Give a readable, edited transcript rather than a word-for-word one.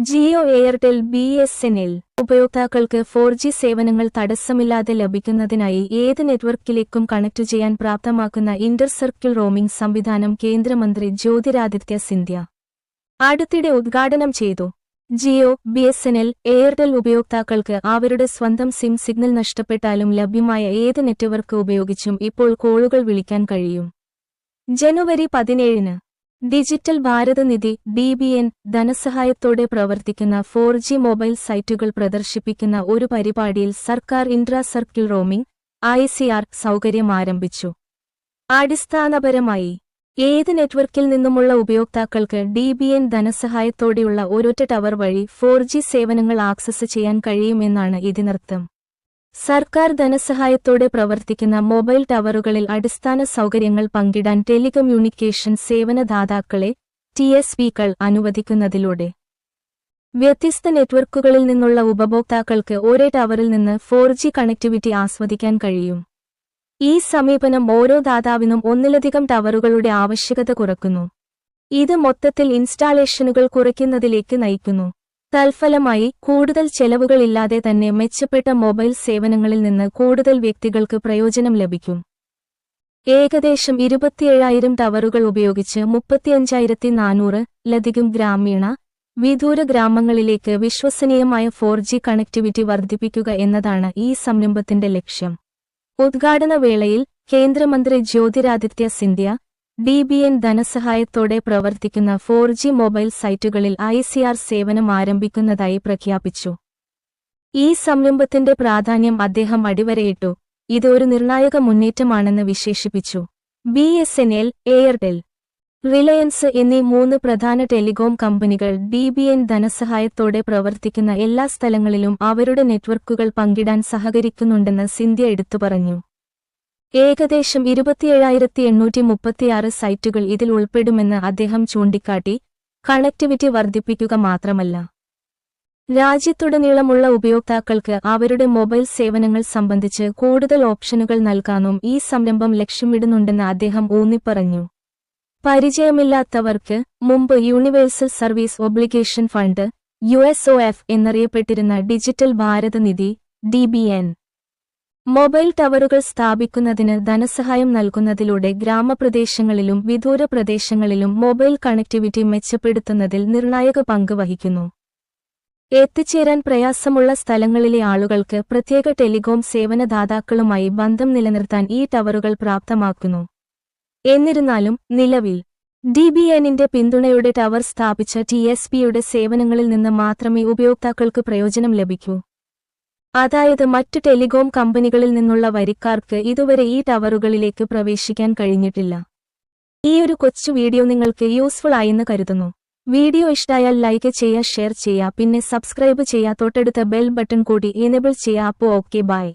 Jio, Airtel, BSNL ഉപയോക്താക്കൾക്ക് 4G സേവനങ്ങൾ തടസ്സമില്ലാതെ ലഭിക്കുന്നതിനായി ഏത് നെറ്റ്വർക്കിലേക്കും കണക്ട് ചെയ്യാൻ പ്രാപ്തമാക്കുന്ന ഇന്റർ-സർക്കിൾ റോമിംഗ് സംവിധാനം കേന്ദ്രമന്ത്രി ജ്യോതിരാദിത്യ സിന്ധ്യ അടുത്തിടെ ഉദ്ഘാടനം ചെയ്തു. ജിയോ, BSNL, എയർടെൽ ഉപയോക്താക്കൾക്ക് അവരുടെ സ്വന്തം സിം സിഗ്നൽ നഷ്ടപ്പെട്ടാലും ലഭ്യമായ ഏത് നെറ്റ്വർക്ക് ഉപയോഗിച്ചും ഇപ്പോൾ കോളുകൾ വിളിക്കാൻ കഴിയും. ജനുവരി 17-ന് ഡിജിറ്റൽ ഭാരത് നിധി (DBN) ധനസഹായത്തോടെ പ്രവർത്തിക്കുന്ന 4G മൊബൈൽ സൈറ്റുകൾ പ്രദർശിപ്പിക്കുന്ന ഒരു പരിപാടിയിൽ സർക്കാർ ഇൻട്രാ-സർക്കിൾ റോമിംഗ് (ICR) സൗകര്യം ആരംഭിച്ചു. അടിസ്ഥാനപരമായി ഏത് നെറ്റ്വർക്കിൽ നിന്നുമുള്ള ഉപയോക്താക്കൾക്ക് DBN ധനസഹായത്തോടെയുള്ള ഒരൊറ്റ ടവർ വഴി 4G സേവനങ്ങൾ ആക്സസ് ചെയ്യാൻ കഴിയുമെന്നാണ് ഇതിനർത്ഥം. സർക്കാർ ധനസഹായത്തോടെ പ്രവർത്തിക്കുന്ന മൊബൈൽ ടവറുകളിൽ അടിസ്ഥാന സൗകര്യങ്ങൾ പങ്കിടാൻ ടെലികമ്മ്യൂണിക്കേഷൻ സേവനദാതാക്കളെ TSPകൾ അനുവദിക്കുന്നതിലൂടെ വ്യത്യസ്ത നെറ്റ്വർക്കുകളിൽ നിന്നുള്ള ഉപഭോക്താക്കൾക്ക് ഒരേ ടവറിൽ നിന്ന് 4G കണക്ടിവിറ്റി ആസ്വദിക്കാൻ കഴിയും. ഈ സമീപനം ഓരോ ദാതാവിനും ഒന്നിലധികം ടവറുകളുടെ ആവശ്യകത കുറക്കുന്നു. ഇത് മൊത്തത്തിൽ ഇൻസ്റ്റാളേഷനുകൾ കുറയ്ക്കുന്നതിലേക്ക് നയിക്കുന്നു. തൽഫലമായി കൂടുതൽ ചെലവുകളില്ലാതെ തന്നെ മെച്ചപ്പെട്ട മൊബൈൽ സേവനങ്ങളിൽ നിന്ന് കൂടുതൽ വ്യക്തികൾക്ക് പ്രയോജനം ലഭിക്കും. ഏകദേശം 27,000 ടവറുകൾ ഉപയോഗിച്ച് 35,400-ലധികം ഗ്രാമീണ, വിദൂര ഗ്രാമങ്ങളിലേക്ക് വിശ്വസനീയമായ 4G കണക്ടിവിറ്റി വർദ്ധിപ്പിക്കുക എന്നതാണ് ഈ സംരംഭത്തിന്റെ ലക്ഷ്യം. ഉദ്ഘാടന വേളയിൽ കേന്ദ്രമന്ത്രി ജ്യോതിരാദിത്യ സിന്ധ്യ DBN ധനസഹായത്തോടെ പ്രവർത്തിക്കുന്ന 4G മൊബൈൽ സൈറ്റുകളിൽ ICR സേവനം ആരംഭിക്കുന്നതായി പ്രഖ്യാപിച്ചു. ഈ സംരംഭത്തിന്റെ പ്രാധാന്യം അദ്ദേഹം അടിവരയിട്ടു. ഇത് ഒരു നിർണായക മുന്നേറ്റമാണെന്ന് വിശേഷിപ്പിച്ചു. BSNL, എയർടെൽ, റിലയൻസ് എന്നീ 3 പ്രധാന ടെലികോം കമ്പനികൾ DBN ധനസഹായത്തോടെ പ്രവർത്തിക്കുന്ന എല്ലാ സ്ഥലങ്ങളിലും അവരുടെ നെറ്റ്വർക്കുകൾ പങ്കിടാൻ സഹകരിക്കുന്നുണ്ടെന്ന് സിന്ധ്യ എടുത്തുപറഞ്ഞു. ഏകദേശം 27,836 സൈറ്റുകൾ ഇതിൽ ഉൾപ്പെടുമെന്ന് അദ്ദേഹം ചൂണ്ടിക്കാട്ടി. കണക്ടിവിറ്റി വർദ്ധിപ്പിക്കുക മാത്രമല്ല, രാജ്യത്തുടനീളമുള്ള ഉപയോക്താക്കൾക്ക് അവരുടെ മൊബൈൽ സേവനങ്ങൾ സംബന്ധിച്ച് കൂടുതൽ ഓപ്ഷനുകൾ നൽകാനും ഈ സംരംഭം ലക്ഷ്യമിടുന്നുണ്ടെന്ന് അദ്ദേഹം ഊന്നിപ്പറഞ്ഞു. പരിചയമില്ലാത്തവർക്ക് മുമ്പ് universal service obligation fund (USOF) എന്നറിയപ്പെട്ടിരുന്ന ഡിജിറ്റൽ ഭാരത് നിധി (DBN) മൊബൈൽ ടവറുകൾ സ്ഥാപിക്കുന്നതിന് ധനസഹായം നൽകുന്നതിലൂടെ ഗ്രാമപ്രദേശങ്ങളിലും വിദൂര പ്രദേശങ്ങളിലും മൊബൈൽ കണക്ടിവിറ്റി മെച്ചപ്പെടുത്തുന്നതിൽ നിർണായക പങ്ക് വഹിക്കുന്നു. എത്തിച്ചേരാൻ പ്രയാസമുള്ള സ്ഥലങ്ങളിലെ ആളുകൾക്ക് പ്രത്യേക ടെലികോം സേവനദാതാക്കളുമായി ബന്ധം നിലനിർത്താൻ ഈ ടവറുകൾ പ്രാപ്തമാക്കുന്നു. എന്നിരുന്നാലും നിലവിൽ DBNന്റെ പിന്തുണയോടെ ടവർ സ്ഥാപിച്ച TSPയുടെ സേവനങ്ങളിൽ നിന്ന് മാത്രമേ ഉപയോക്താക്കൾക്ക് പ്രയോജനം ലഭിക്കൂ. അതായത് മറ്റു ടെലികോം കമ്പനികളിൽ നിന്നുള്ള വരിക്കാർക്ക് ഇതുവരെ ഈ ടവറുകളിലേക്ക് പ്രവേശിക്കാൻ കഴിഞ്ഞിട്ടില്ല. ഈയൊരു കൊച്ചു വീഡിയോ നിങ്ങൾക്ക് യൂസ്ഫുൾ ആയെന്ന് കരുതുന്നു. വീഡിയോ ഇഷ്ടായാൽ ലൈക്ക് ചെയ്യുക, ഷെയർ ചെയ്യുക, പിന്നെ സബ്സ്ക്രൈബ് ചെയ്യുക, തൊട്ടടുത്ത ബെൽ ബട്ടൺ കൂടി എനേബിൾ ചെയ്യുക. അപ്പോൾ ഓക്കെ, ബൈ.